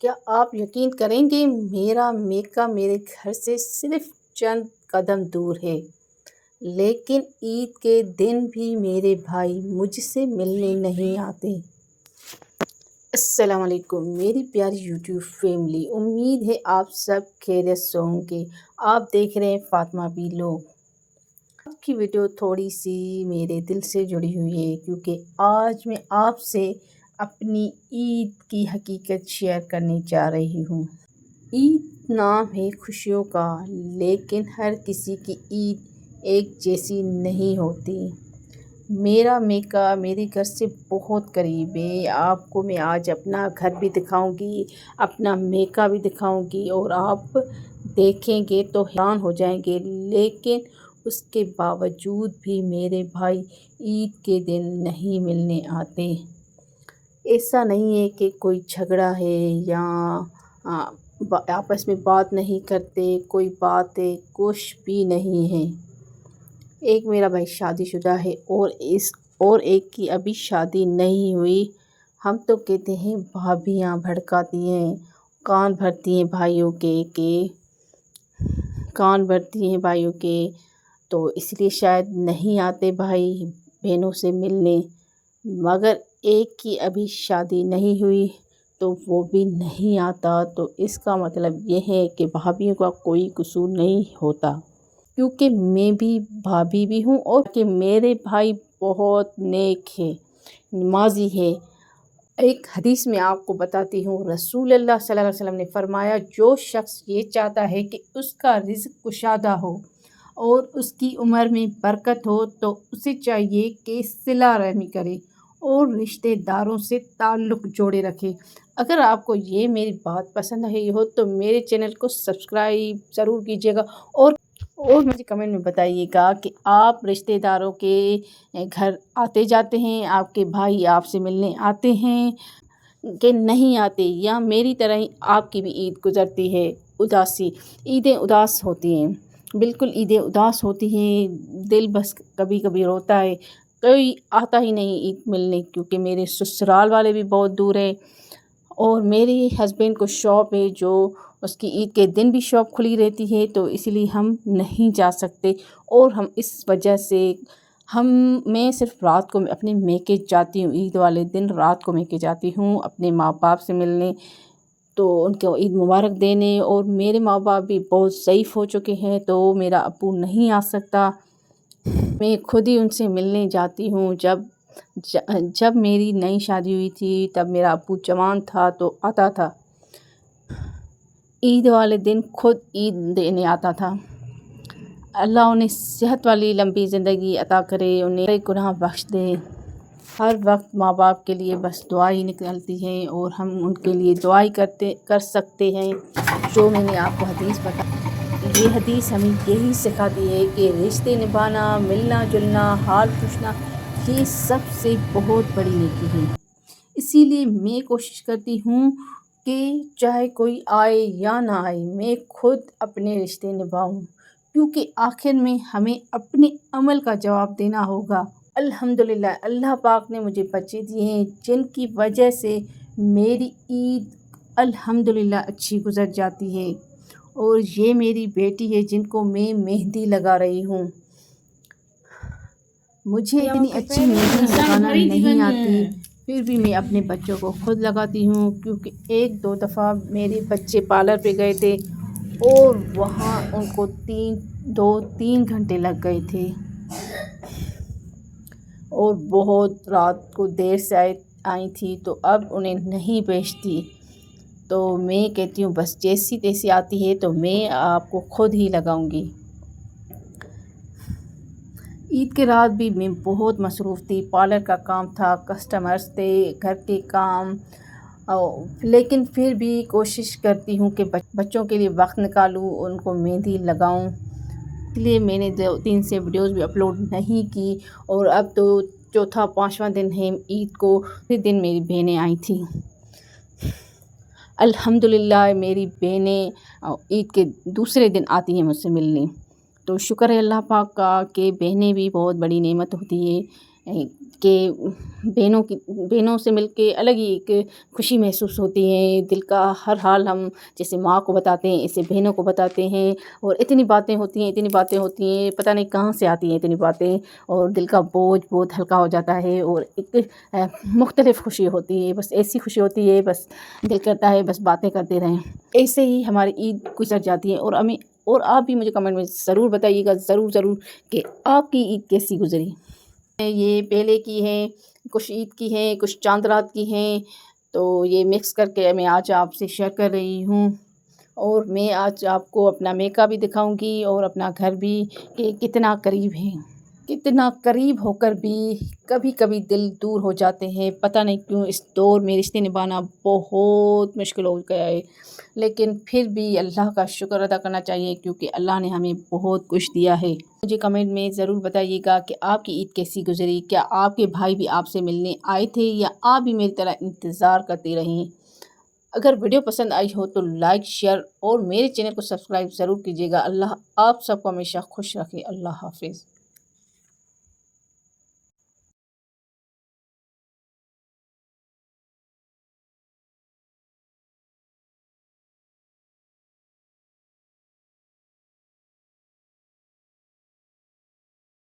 کیا آپ یقین کریں گے میرا میکا میرے گھر سے صرف چند قدم دور ہے، لیکن عید کے دن بھی میرے بھائی مجھ سے ملنے نہیں آتے۔ السلام علیکم میری پیاری یوٹیوب فیملی، امید ہے آپ سب خیریت سے ہوں گے۔ آپ دیکھ رہے ہیں فاطمہ ویلوگ۔ آج کی ویڈیو تھوڑی سی میرے دل سے جڑی ہوئی ہے کیونکہ آج میں آپ سے اپنی عید کی حقیقت شیئر کرنے جا رہی ہوں۔ عید نام ہے خوشیوں کا، لیکن ہر کسی کی عید ایک جیسی نہیں ہوتی۔ میرا میکا میرے گھر سے بہت قریب ہے۔ آپ کو میں آج اپنا گھر بھی دکھاؤں گی، اپنا میکا بھی دکھاؤں گی اور آپ دیکھیں گے تو حیران ہو جائیں گے، لیکن اس کے باوجود بھی میرے بھائی عید کے دن نہیں ملنے آتے۔ ایسا نہیں ہے کہ کوئی جھگڑا ہے یا آپس میں بات نہیں کرتے، کوئی بات ہے، کچھ بھی نہیں ہے۔ ایک میرا بھائی شادی شدہ ہے اور ایک کی ابھی شادی نہیں ہوئی۔ ہم تو کہتے ہیں بھابیاں بھڑکاتی ہیں، کان بھرتی ہیں بھائیوں کے، تو اس لیے شاید نہیں آتے بھائی بہنوں سے ملنے، مگر ایک کی ابھی شادی نہیں ہوئی تو وہ بھی نہیں آتا، تو اس کا مطلب یہ ہے کہ بھابیوں کا کوئی قصور نہیں ہوتا، کیونکہ میں بھی بھابی بھی ہوں اور کہ میرے بھائی بہت نیک ہے، نمازی ہے۔ ایک حدیث میں آپ کو بتاتی ہوں، رسول اللہ صلی اللہ علیہ وسلم نے فرمایا، جو شخص یہ چاہتا ہے کہ اس کا رزق کشادہ ہو اور اس کی عمر میں برکت ہو تو اسے چاہیے کہ صلہ رحمی کرے اور رشتہ داروں سے تعلق جوڑے رکھے۔ اگر آپ کو یہ میری بات پسند آئی ہو تو میرے چینل کو سبسکرائب ضرور کیجیے گا اور مجھے کمنٹ میں بتائیے گا کہ آپ رشتہ داروں کے گھر آتے جاتے ہیں، آپ کے بھائی آپ سے ملنے آتے ہیں کہ نہیں آتے، یا میری طرح ہی آپ کی بھی عید گزرتی ہے اداسی، عیدیں اداس ہوتی ہیں، بالکل عیدیں اداس ہوتی ہیں، دل بس کبھی کبھی روتا ہے، کوئی آتا ہی نہیں عید ملنے، کیونکہ میرے سسرال والے بھی بہت دور ہیں اور میرے ہسبینڈ کو شاپ ہے جو اس کی عید کے دن بھی شاپ کھلی رہتی ہے، تو اس لیے ہم نہیں جا سکتے، اور ہم اس وجہ سے میں صرف رات کو اپنے میکے جاتی ہوں، عید والے دن رات کو میکے جاتی ہوں اپنے ماں باپ سے ملنے، تو ان کو عید مبارک دینے، اور میرے ماں باپ بھی بہت ضعیف ہو چکے ہیں تو میرا ابو نہیں آ سکتا، میں خود ہی ان سے ملنے جاتی ہوں۔ جب میری نئی شادی ہوئی تھی تب میرا ابو جوان تھا تو آتا تھا، عید والے دن خود عید دینے آتا تھا۔ اللہ انہیں صحت والی لمبی زندگی عطا کرے، انہیں گناہ بخش دے۔ ہر وقت ماں باپ کے لیے بس دعا ہی نکلتی ہے اور ہم ان کے لیے دعا ہی کر سکتے ہیں۔ جو میں نے آپ کو حدیث بتائی، یہ حدیث ہمیں یہی سکھاتی ہے کہ رشتے نبھانا، ملنا جلنا، حال پوچھنا، یہ سب سے بہت بڑی نیکی ہے۔ اسی لیے میں کوشش کرتی ہوں کہ چاہے کوئی آئے یا نہ آئے، میں خود اپنے رشتے نبھاؤں، کیونکہ آخر میں ہمیں اپنے عمل کا جواب دینا ہوگا۔ الحمدللہ اللہ پاک نے مجھے بچے دیے ہیں جن کی وجہ سے میری عید الحمدللہ اچھی گزر جاتی ہے، اور یہ میری بیٹی ہے جن کو میں مہندی لگا رہی ہوں۔ مجھے اتنی اچھی مہندی لگانا نہیں آتی، پھر بھی میں اپنے بچوں کو خود لگاتی ہوں، کیونکہ ایک دو دفعہ میرے بچے پارلر پہ گئے تھے اور وہاں ان کو 2-3 گھنٹے لگ گئے تھے اور بہت رات کو دیر سے آئی تھی، تو اب انہیں نہیں بیچتی، تو میں کہتی ہوں بس جیسی تیسی آتی ہے تو میں آپ کو خود ہی لگاؤں گی۔ عید کے رات بھی میں بہت مصروف تھی، پارلر کا کام تھا، کسٹمرز تھے، گھر کے کام، لیکن پھر بھی کوشش کرتی ہوں کہ بچوں کے لیے وقت نکالوں، ان کو مہندی لگاؤں، اس لیے میں نے 2-3 سے ویڈیوز بھی اپلوڈ نہیں کی، اور اب تو 4واں-5واں دن ہے عید کو، اسی دن میری بہنیں آئی تھیں۔ الحمدللہ میری بہنیں عید کے دوسرے دن آتی ہیں مجھ سے ملنے، تو شکر ہے اللہ پاک کا کہ بہنیں بھی بہت بڑی نعمت ہوتی ہے، کہ بہنوں سے مل کے الگ ہی ایک خوشی محسوس ہوتی ہے، دل کا ہر حال ہم جیسے ماں کو بتاتے ہیں ایسے بہنوں کو بتاتے ہیں، اور اتنی باتیں ہوتی ہیں پتہ نہیں کہاں سے آتی ہیں اتنی باتیں، اور دل کا بوجھ بہت ہلکا ہو جاتا ہے، اور ایک مختلف خوشی ہوتی ہے، بس ایسی خوشی ہوتی ہے بس دل کرتا ہے بس باتیں کرتے رہیں۔ ایسے ہی ہماری عید گزر جاتی ہے، اور آپ بھی مجھے کمنٹ میں ضرور بتائیے گا، ضرور کہ آپ کی عید کیسی گزری۔ یہ پہلے کی ہیں، کچھ عید کی ہیں، کچھ چاند رات کی ہیں، تو یہ مکس کر کے میں آج آپ سے شیئر کر رہی ہوں، اور میں آج آپ کو اپنا میکا بھی دکھاؤں گی اور اپنا گھر بھی کہ کتنا قریب ہے، کتنا قریب ہو کر بھی کبھی کبھی دل دور ہو جاتے ہیں، پتہ نہیں کیوں اس دور میں رشتے نبھانا بہت مشکل ہو گیا ہے، لیکن پھر بھی اللہ کا شکر ادا کرنا چاہیے کیونکہ اللہ نے ہمیں بہت کچھ دیا ہے۔ مجھے کمنٹ میں ضرور بتائیے گا کہ آپ کی عید کیسی گزری، کیا آپ کے بھائی بھی آپ سے ملنے آئے تھے یا آپ بھی میری طرح انتظار کرتے رہیں۔ اگر ویڈیو پسند آئی ہو تو لائک، شیئر اور میرے چینل کو سبسکرائب ضرور کیجیے گا۔ اللہ آپ سب کو ہمیشہ خوش رکھے۔ اللہ حافظ۔